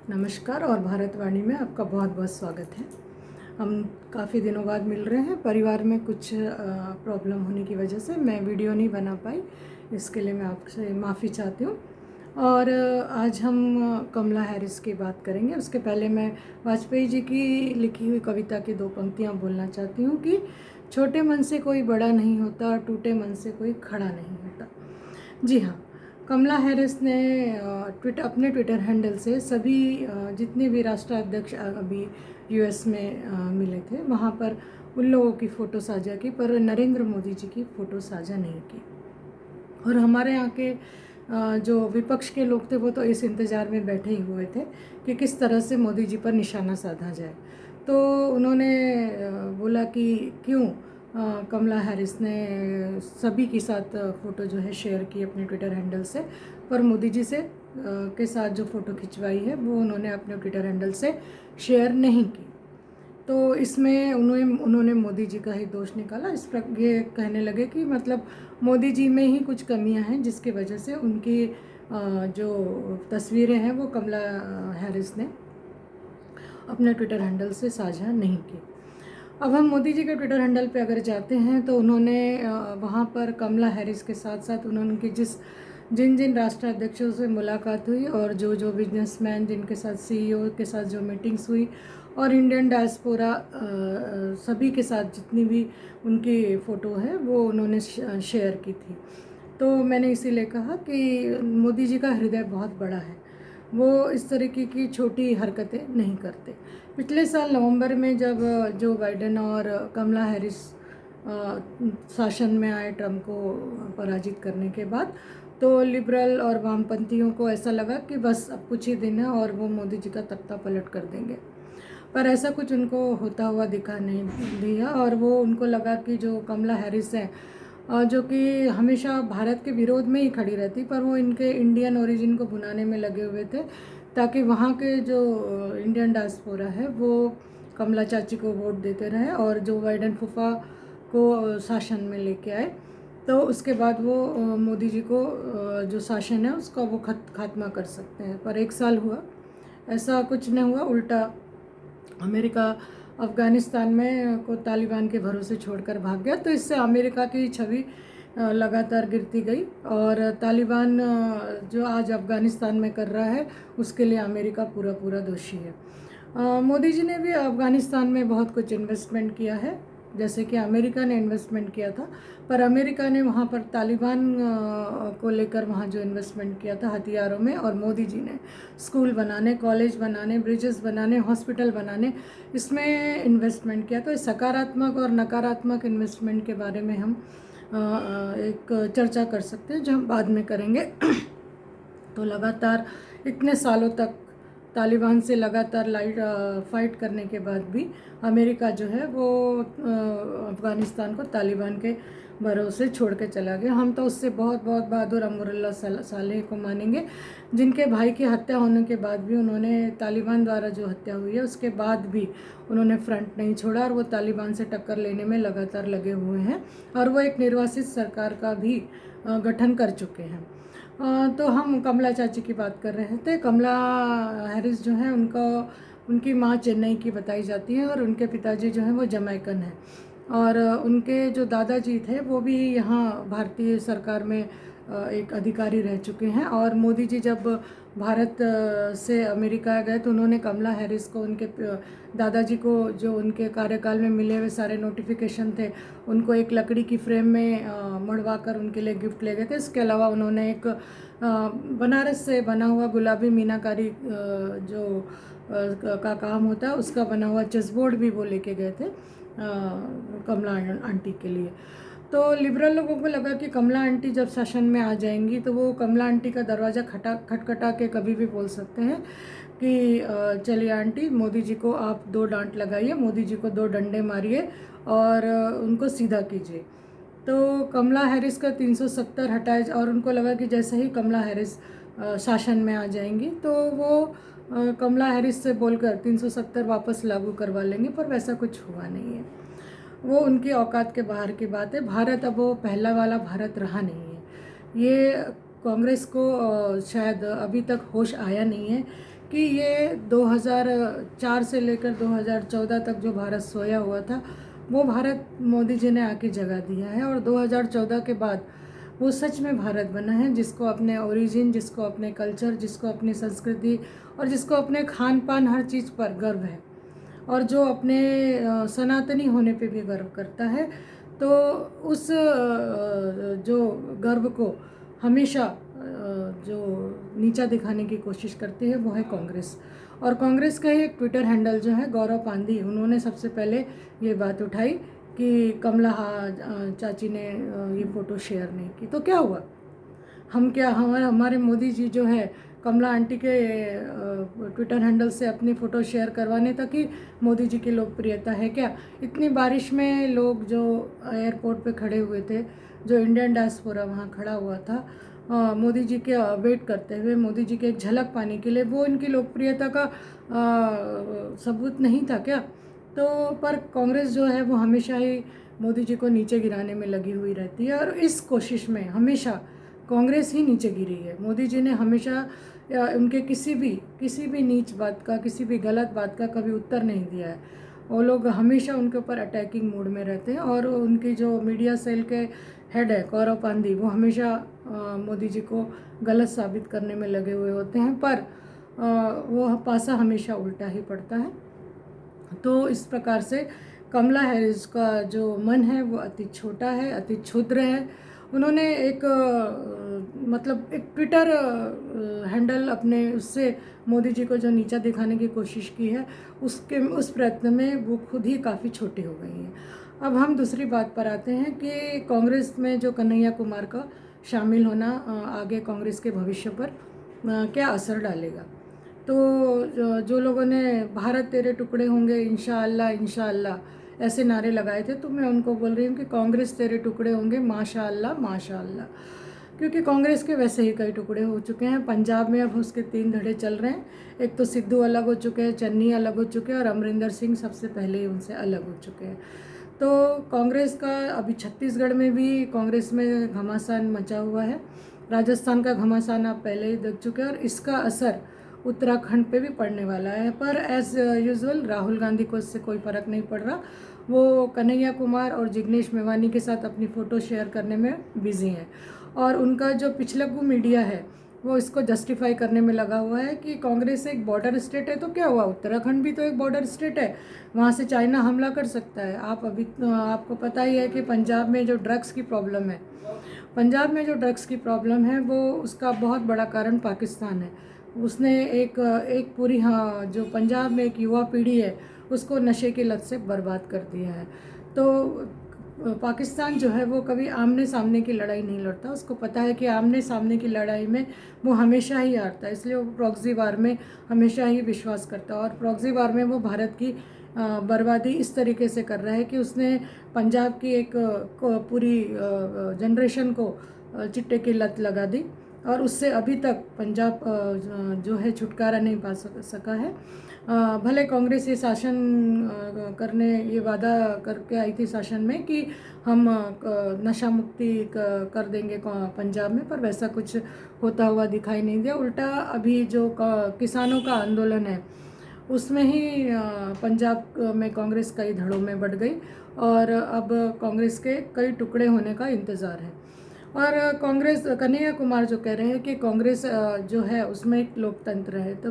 नमस्कार और भारतवाणी में आपका बहुत बहुत स्वागत है। हम काफ़ी दिनों बाद मिल रहे हैं। परिवार में कुछ प्रॉब्लम होने की वजह से मैं वीडियो नहीं बना पाई, इसके लिए मैं आपसे माफ़ी चाहती हूँ। और आज हम कमला हैरिस की बात करेंगे। उसके पहले मैं वाजपेयी जी की लिखी हुई कविता की 2 पंक्तियाँ बोलना चाहती हूँ कि छोटे मन से कोई बड़ा नहीं होता, टूटे मन से कोई खड़ा नहीं होता। जी हाँ, कमला हैरिस ने अपने ट्विटर हैंडल से सभी जितने भी राष्ट्राध्यक्ष अभी यूएस में मिले थे वहाँ पर उन लोगों की फ़ोटो साझा की, पर नरेंद्र मोदी जी की फ़ोटो साझा नहीं की। और हमारे यहाँ के जो विपक्ष के लोग थे वो तो इस इंतज़ार में बैठे ही हुए थे कि किस तरह से मोदी जी पर निशाना साधा जाए। तो उन्होंने बोला कि क्यों कमला हैरिस ने सभी के साथ फ़ोटो जो है शेयर की अपने ट्विटर हैंडल से, पर मोदी जी से के साथ जो फ़ोटो खिंचवाई है वो उन्होंने अपने ट्विटर हैंडल से शेयर नहीं की। तो इसमें उन्होंने मोदी जी का ही दोष निकाला। ये कहने लगे कि मतलब मोदी जी में ही कुछ कमियां हैं जिसकी वजह से उनकी जो तस्वीरें हैं वो कमला हैरिस ने अपने ट्विटर हैंडल से साझा नहीं की। अब हम मोदी जी के ट्विटर हैंडल पे अगर जाते हैं तो उन्होंने वहाँ पर कमला हैरिस के साथ साथ उन्होंने उनकी जिन जिन राष्ट्राध्यक्षों से मुलाकात हुई और जो जो बिजनेसमैन जिनके साथ सीईओ के साथ जो मीटिंग्स हुई और इंडियन डायस्पोरा सभी के साथ जितनी भी उनकी फ़ोटो है वो उन्होंने शेयर की थी। तो मैंने इसीलिए कहा कि मोदी जी का हृदय बहुत बड़ा है, वो इस तरीके की छोटी हरकतें नहीं करते। पिछले साल नवंबर में जब जो बाइडेन और कमला हैरिस शासन में आए ट्रम्प को पराजित करने के बाद, तो लिबरल और वामपंथियों को ऐसा लगा कि बस अब कुछ ही दिन है और वो मोदी जी का तख्ता पलट कर देंगे। पर ऐसा कुछ उनको होता हुआ दिखा नहीं दिया और वो उनको लगा कि जो कमला हैरिस है जो कि हमेशा भारत के विरोध में ही खड़ी रहती, पर वो इनके इंडियन ओरिजिन को भुनाने में लगे हुए थे ताकि वहाँ के जो इंडियन डायस्पोरा है वो कमला चाची को वोट देते रहे और जो बाइडेन फूफा को शासन में लेके आए। तो उसके बाद वो मोदी जी को जो शासन है उसका वो खात्मा कर सकते हैं। पर 1 साल हुआ, ऐसा कुछ नहीं हुआ, उल्टा अमेरिका अफ़गानिस्तान में को तालिबान के भरोसे छोड़कर भाग गया। तो इससे अमेरिका की छवि लगातार गिरती गई और तालिबान जो आज अफ़गानिस्तान में कर रहा है उसके लिए अमेरिका पूरा पूरा दोषी है। मोदी जी ने भी अफ़गानिस्तान में बहुत कुछ इन्वेस्टमेंट किया है, जैसे कि अमेरिका ने इन्वेस्टमेंट किया था, पर अमेरिका ने वहाँ पर तालिबान को लेकर वहाँ जो इन्वेस्टमेंट किया था हथियारों में, और मोदी जी ने स्कूल बनाने, कॉलेज बनाने, ब्रिजेस बनाने, हॉस्पिटल बनाने, इसमें इन्वेस्टमेंट किया। तो इस सकारात्मक और नकारात्मक इन्वेस्टमेंट के बारे में हम एक चर्चा कर सकते हैं जो हम बाद में करेंगे। तो लगातार इतने सालों तक तालिबान से लगातार फाइट करने के बाद भी अमेरिका जो है वो अफ़गानिस्तान को तालिबान के भरोसे छोड़ के चला गया। हम तो उससे बहुत बहुत बहादुर अमरुल्लाह सालेह को मानेंगे, जिनके भाई की हत्या होने के बाद भी उन्होंने तालिबान द्वारा जो हत्या हुई है उसके बाद भी उन्होंने फ्रंट नहीं छोड़ा और वो तालिबान से टक्कर लेने में लगातार लगे हुए हैं और वो एक निर्वासित सरकार का भी गठन कर चुके हैं। तो हम कमला चाची की बात कर रहे थे। कमला हैरिस जो है उनकी माँ चेन्नई की बताई जाती है और उनके पिताजी जो हैं वो जमैकन हैं और उनके जो दादाजी थे वो भी यहाँ भारतीय सरकार में एक अधिकारी रह चुके हैं। और मोदी जी जब भारत से अमेरिका गए तो उन्होंने कमला हैरिस को उनके दादाजी को जो उनके कार्यकाल में मिले हुए सारे नोटिफिकेशन थे उनको एक लकड़ी की फ्रेम में मढ़वा कर उनके लिए गिफ्ट ले गए थे। इसके अलावा उन्होंने एक बनारस से बना हुआ गुलाबी मीनाकारी जो का काम होता है उसका बना हुआ चेसबोर्ड भी वो लेके गए थे कमला आंटी के लिए। तो लिबरल लोगों को लगा कि कमला आंटी जब शासन में आ जाएंगी तो वो कमला आंटी का दरवाज़ा खटखटा के कभी भी बोल सकते हैं कि चलिए आंटी, मोदी जी को आप 2 डांट लगाइए, मोदी जी को 2 डंडे मारिए और उनको सीधा कीजिए। तो कमला हैरिस का 370 हटाए और उनको लगा कि जैसे ही कमला हैरिस शासन में आ जाएंगी तो वो कमला हैरिस से बोलकर 370 वापस लागू करवा लेंगे, पर वैसा कुछ हुआ नहीं है। वो उनकी औकात के बाहर की बात है। भारत अब वो पहला वाला भारत रहा नहीं है। ये कांग्रेस को शायद अभी तक होश आया नहीं है कि ये 2004 से लेकर 2014 तक जो भारत सोया हुआ था वो भारत मोदी जी ने आके जगा दिया है, और 2014 के बाद वो सच में भारत बना है, जिसको अपने ओरिजिन, जिसको अपने कल्चर, जिसको अपनी संस्कृति और जिसको अपने खान पान हर चीज़ पर गर्व है, और जो अपने सनातनी होने पे भी गर्व करता है। तो उस जो गर्व को हमेशा जो नीचा दिखाने की कोशिश करती है वो है कांग्रेस। और कांग्रेस का ही एक ट्विटर हैंडल जो है गौरव पांदी, उन्होंने सबसे पहले ये बात उठाई कि कमला चाची ने ये फ़ोटो शेयर नहीं की। तो क्या हुआ, हम क्या, हमारे मोदी जी जो है कमला आंटी के ट्विटर हैंडल से अपनी फ़ोटो शेयर करवाने तक ही मोदी जी की लोकप्रियता है क्या? इतनी बारिश में लोग जो एयरपोर्ट पे खड़े हुए थे, जो इंडियन डायस्पोरा वहाँ खड़ा हुआ था मोदी जी के वेट करते हुए, मोदी जी के एक झलक पाने के लिए, वो इनकी लोकप्रियता का सबूत नहीं था क्या? तो पर कांग्रेस जो है वो हमेशा ही मोदी जी को नीचे गिराने में लगी हुई रहती है, और इस कोशिश में हमेशा कांग्रेस ही नीचे गिरी है। मोदी जी ने हमेशा उनके किसी भी नीच बात का, किसी भी गलत बात का कभी उत्तर नहीं दिया है। वो लोग हमेशा उनके ऊपर अटैकिंग मूड में रहते हैं, और उनकी जो मीडिया सेल के हेड है गौरव पांदी, वो हमेशा मोदी जी को गलत साबित करने में लगे हुए होते हैं, पर वो पासा हमेशा उल्टा ही पड़ता है। तो इस प्रकार से कमला हैरिस का जो मन है वो अति छोटा है, अति क्षुद्र है। उन्होंने एक मतलब एक ट्विटर हैंडल अपने उससे मोदी जी को जो नीचा दिखाने की कोशिश की है, उस प्रयत्न में वो खुद ही काफ़ी छोटी हो गई हैं। अब हम दूसरी बात पर आते हैं कि कांग्रेस में जो कन्हैया कुमार का शामिल होना आगे कांग्रेस के भविष्य पर क्या असर डालेगा। तो जो लोगों ने भारत तेरे टुकड़े होंगे इंशाअल्लाह इंशाअल्लाह ऐसे नारे लगाए थे, तो मैं उनको बोल रही हूँ कि कांग्रेस तेरे टुकड़े होंगे माशाअल्लाह माशाअल्लाह, क्योंकि कांग्रेस के वैसे ही कई टुकड़े हो चुके हैं। पंजाब में अब उसके 3 धड़े चल रहे हैं। एक तो सिद्धू अलग हो चुके हैं, चन्नी अलग हो चुके हैं, और अमरिंदर सिंह सबसे पहले ही उनसे अलग हो चुके हैं। तो कांग्रेस का अभी छत्तीसगढ़ में भी कांग्रेस में घमासान मचा हुआ है। राजस्थान का घमासान आप पहले ही देख चुके हैं, और इसका असर उत्तराखंड पे भी पड़ने वाला है। पर एज़ यूजुअल राहुल गांधी को इससे कोई फ़र्क नहीं पड़ रहा। वो कन्हैया कुमार और जिग्नेश मेवानी के साथ अपनी फ़ोटो शेयर करने में बिज़ी हैं, और उनका जो पिछलग्गू मीडिया है वो इसको जस्टिफाई करने में लगा हुआ है कि कांग्रेस एक बॉर्डर स्टेट है, तो क्या हुआ, उत्तराखंड भी तो एक बॉर्डर स्टेट है, वहाँ से चाइना हमला कर सकता है। आपको पता ही है कि पंजाब में जो ड्रग्स की प्रॉब्लम है, वो उसका बहुत बड़ा कारण पाकिस्तान है। उसने एक पूरी, हाँ, जो पंजाब में एक युवा पीढ़ी है उसको नशे की लत से बर्बाद कर दिया है। तो पाकिस्तान जो है वो कभी आमने सामने की लड़ाई नहीं लड़ता। उसको पता है कि आमने सामने की लड़ाई में वो हमेशा ही हारता है, इसलिए वो प्रॉक्सी वार में हमेशा ही विश्वास करता है। और प्रॉक्सी वार में वो भारत की बर्बादी इस तरीके से कर रहा है कि उसने पंजाब की एक पूरी जनरेशन को चिट्टे की लत लगा दी, और उससे अभी तक पंजाब जो है छुटकारा नहीं पा सका है। भले कांग्रेस ये शासन करने ये वादा करके आई थी शासन में कि हम नशा मुक्ति कर देंगे पंजाब में, पर वैसा कुछ होता हुआ दिखाई नहीं दिया। उल्टा अभी जो किसानों का आंदोलन है उसमें ही पंजाब में कांग्रेस कई धड़ों में बढ़ गई, और अब कांग्रेस के कई टुकड़े होने का इंतज़ार है। और कांग्रेस, कन्हैया कुमार जो कह रहे हैं कि कांग्रेस जो है उसमें एक लोकतंत्र है, तो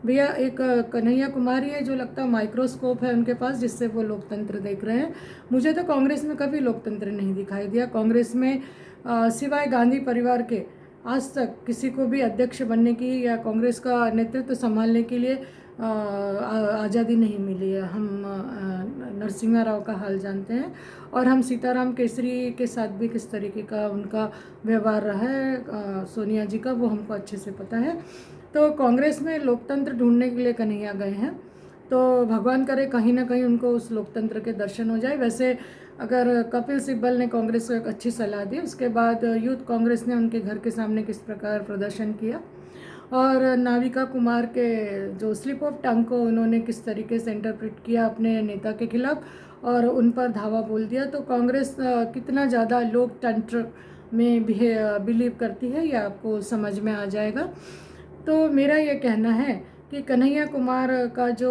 भैया एक कन्हैया कुमार ही है जो लगता है माइक्रोस्कोप है उनके पास, जिससे वो लोकतंत्र देख रहे हैं। मुझे तो कांग्रेस में कभी लोकतंत्र नहीं दिखाई दिया। कांग्रेस में सिवाय गांधी परिवार के आज तक किसी को भी अध्यक्ष बनने की या कांग्रेस का नेतृत्व संभालने के लिए आज़ादी नहीं मिली है। हम नरसिम्हा राव का हाल जानते हैं, और हम सीताराम केसरी के साथ भी किस तरीके का उनका व्यवहार रहा है सोनिया जी का, वो हमको अच्छे से पता है। तो कांग्रेस में लोकतंत्र ढूंढने के लिए कन्हैया गए हैं, तो भगवान करे कहीं ना कहीं उनको उस लोकतंत्र के दर्शन हो जाए। वैसे अगर कपिल सिब्बल ने कांग्रेस को एक अच्छी सलाह दी, उसके बाद यूथ कांग्रेस ने उनके घर के सामने किस प्रकार प्रदर्शन किया, और नाविका कुमार के जो स्लिप ऑफ टंग को उन्होंने किस तरीके से इंटरप्रेट किया अपने नेता के खिलाफ और उन पर धावा बोल दिया, तो कांग्रेस कितना ज़्यादा लोकतंत्र में बिलीव करती है ये आपको समझ में आ जाएगा। तो मेरा ये कहना है कि कन्हैया कुमार का जो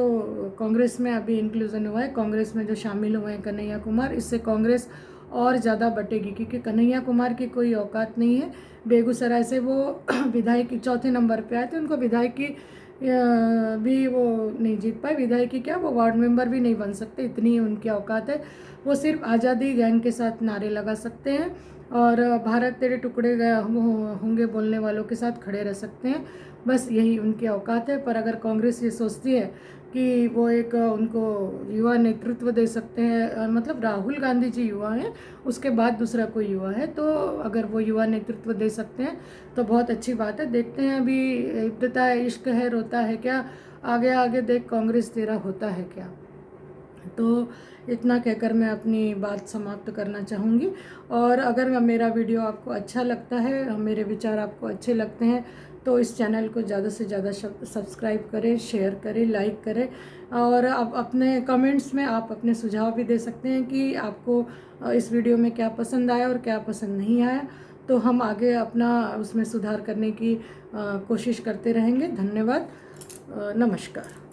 कांग्रेस में अभी इंक्लूज़न हुआ है, कांग्रेस में जो शामिल हुए हैं कन्हैया कुमार, इससे कांग्रेस और ज़्यादा बटेगी, क्योंकि कन्हैया कुमार की कोई औकात नहीं है। बेगूसराय से वो विधायक चौथे नंबर पे आए थे, उनको विधायकी भी वो नहीं जीत पाए, विधायकी क्या वो वार्ड मेंबर भी नहीं बन सकते, इतनी उनकी औकात है। वो सिर्फ आज़ादी गैंग के साथ नारे लगा सकते हैं और भारत तेरे टुकड़े होंगे बोलने वालों के साथ खड़े रह सकते हैं, बस यही उनकी औकात है। पर अगर कांग्रेस ये सोचती है कि वो एक उनको युवा नेतृत्व दे सकते हैं, मतलब राहुल गांधी जी युवा हैं, उसके बाद दूसरा कोई युवा है, तो अगर वो युवा नेतृत्व दे सकते हैं तो बहुत अच्छी बात है। देखते हैं अभी इब्तिदा इश्क है रोता है क्या, आगे आगे देख कांग्रेस तेरा होता है क्या। तो इतना कहकर मैं अपनी बात समाप्त करना चाहूँगी। और अगर मेरा वीडियो आपको अच्छा लगता है, मेरे विचार आपको अच्छे लगते हैं, तो इस चैनल को ज़्यादा से ज़्यादा सब्सक्राइब करें, शेयर करें, लाइक करें। और अब अपने कमेंट्स में आप अपने सुझाव भी दे सकते हैं कि आपको इस वीडियो में क्या पसंद आया और क्या पसंद नहीं आया, तो हम आगे अपना उसमें सुधार करने की कोशिश करते रहेंगे। धन्यवाद, नमस्कार।